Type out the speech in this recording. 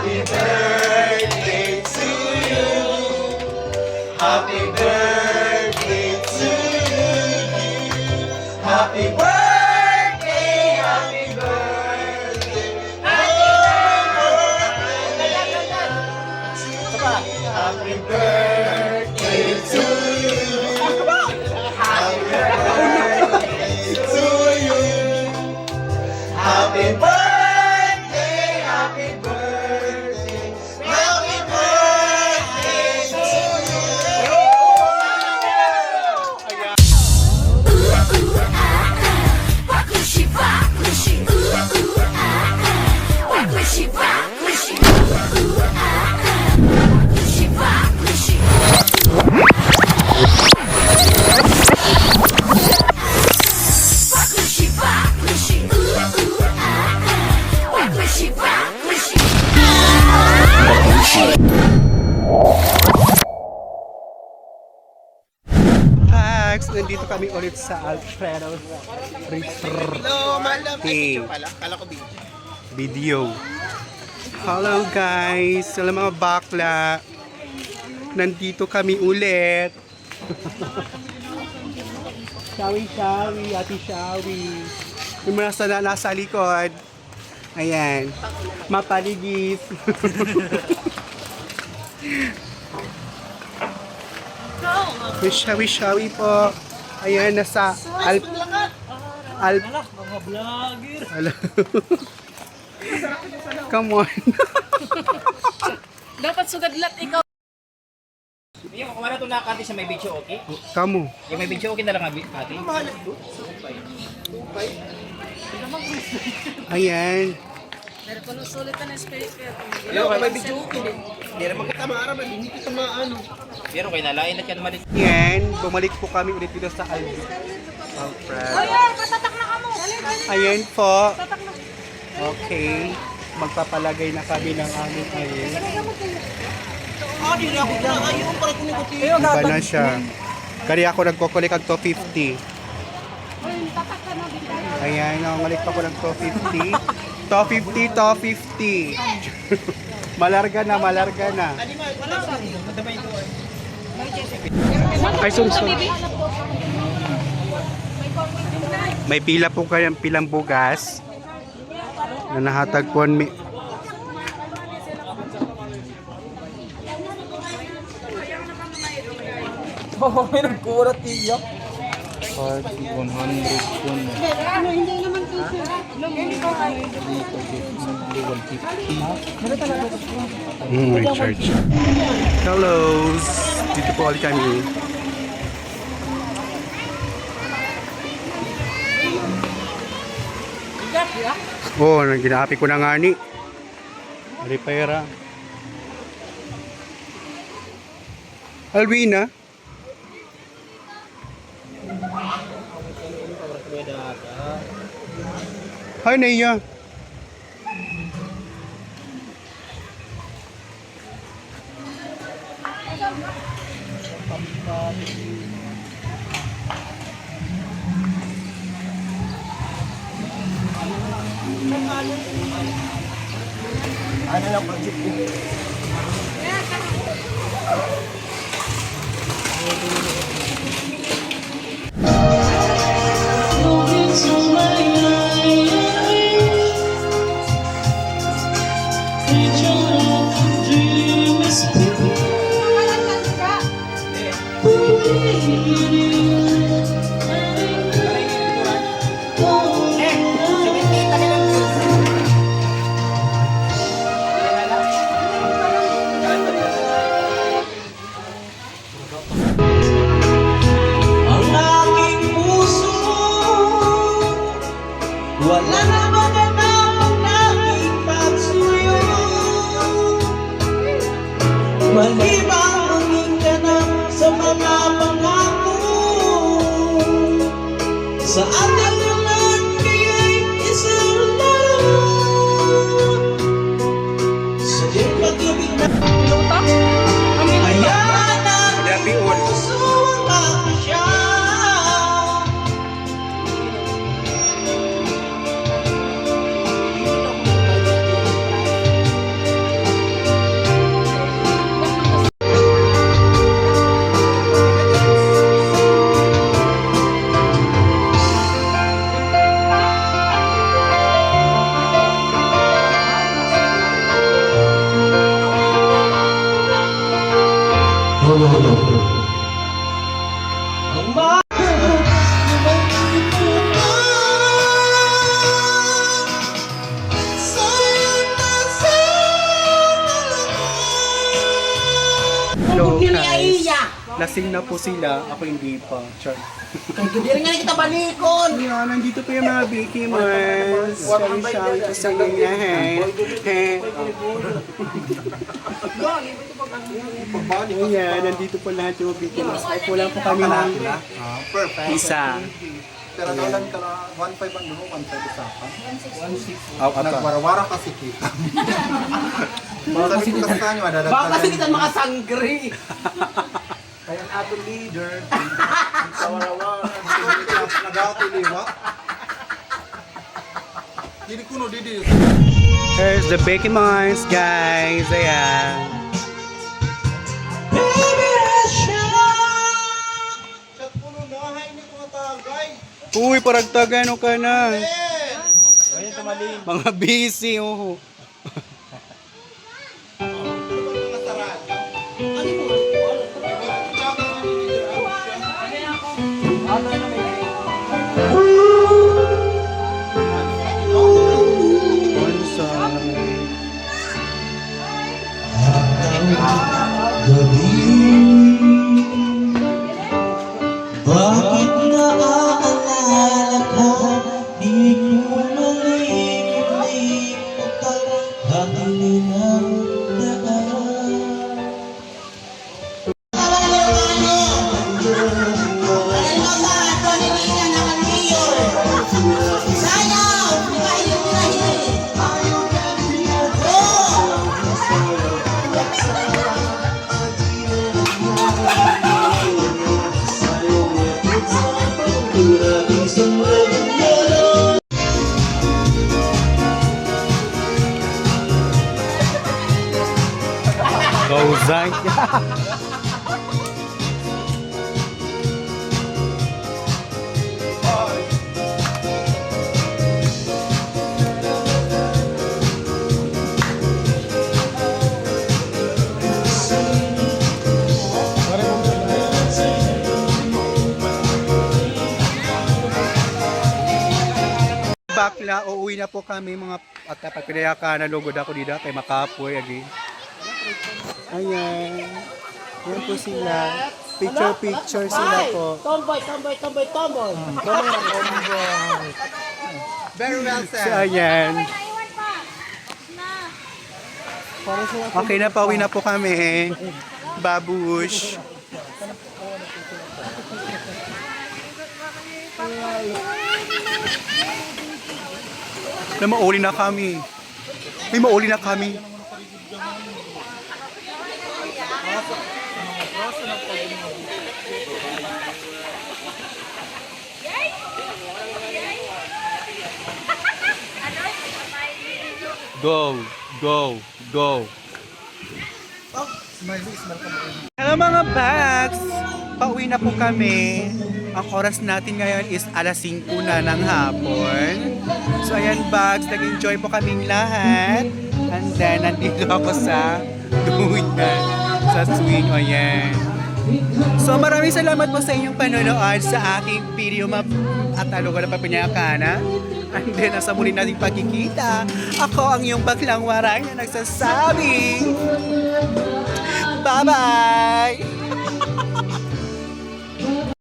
Happy birthday to you. Happy birthday to you. Happy birthday, happy birthday. Happy birthday to you. Happy birthday to you. Happy birthday, happy birthday, happy birthday to you. Wakushi, wakushi, wakushi, wakushi, wakushi, wakushi. Wakushi, wakushi, wakushi, wakushi. Max, nandito kami ulit sa Alfredo Resort. Hello, malam. Hey. Pala, kala ko Video. Hello guys, sa mga bakla. Nandito kami ulit. Shawi, ati Shawi. Yung nasa likod. Ayan. Mapaligis. May shawi po. Ayan, nasa Mga vlogger. Come on. Dapat sugadlat ikaw. Yung kung ano ito nakati sa may video, okay? Kamu. Yung may video, okay na lang ati. Ayan. Pero kung sulit na speaker. Pero kay may video, hindi. Hindi naman kita maaraman, hindi kita maano. pero kay nalain na yan mali. Ayan, bumalik po kami ulit dito sa Alfred. Patatak na ka mo. Ayan po. Okay. Magpapalagay na kami ng aming ayin. Hindi na ako pinakayon para kunikuti. Iba na siya. Kaya ako nagkukulik ang 250. Ayan, namalik pa ko ng 250. 250. Malarga na. Ay, sorry. May pila po kayang pilang bugas na nahatag po may Oh, may nagkurat tiyak. 100 pun. recharge. Hello, dito po ulit kami. Oh, ginaapi ko na nga ni. Repera. Alvina. Hi, Naya. Ano lang project ko? Ang aking puso wala na maganapang nakipagsuyo. Malibang manging ka na sa mga pangako. Sa ating nagbigay isang laro. Sa iyong pag-ibig na hayaan ang puso ang siya. Hello guys. Lasing na po sila. Ako hindi pa. Char. Hindi rin nga kita balikon. Yeah, nandito po yung mga Vicky Mars. Sorry siya. Isang ganyan. Ayan, nandito po lahat yung Vicky Mars. Ay, kulang po kami ng isa. Pero kailan ka na 1.5 ang lumo, 1.5 isa ka? Ako. Nagwarawara kasi kita. Sabi ko kasi kanyo, Baka kasi adadagdagan. kita mga sanggri. Kaya ang ato leader, kawarawara, nag-autiliwa. Didi kuno, didi. Here's the Vicky Mars, guys. Ayan. Chat puno na, hay ni ko tagay. Uy, paragtagan ka na. Mga busy, oh. Bakit naaalala ka? Di ko malimut-limutan ang ilang daan. Go, Zay. Bakla, uuwi na po kami mga at pagpinayaka na lugod ako dito kay Makapoy again. Ayan. Ayan po sila. Picture sila po. Tomboy. Very well So, said. ayan. Okay na, pauwi na po kami. Babush. Na mauli na kami. May mauli na kami. Go, go, go. Hello mga Bags! Pauwi na po kami. Ang oras natin ngayon is alas 5 na ng hapon. So ayan Bags, nag-enjoy po kaming lahat. And then, nandito ako sa duyan, sa swing. O yan. So maraming salamat po sa inyong panonood sa aking video at alogo na papinyakana. And then, nasa muli nating pagkikita, ako ang iyong baklang waray na nagsasabi, bye-bye!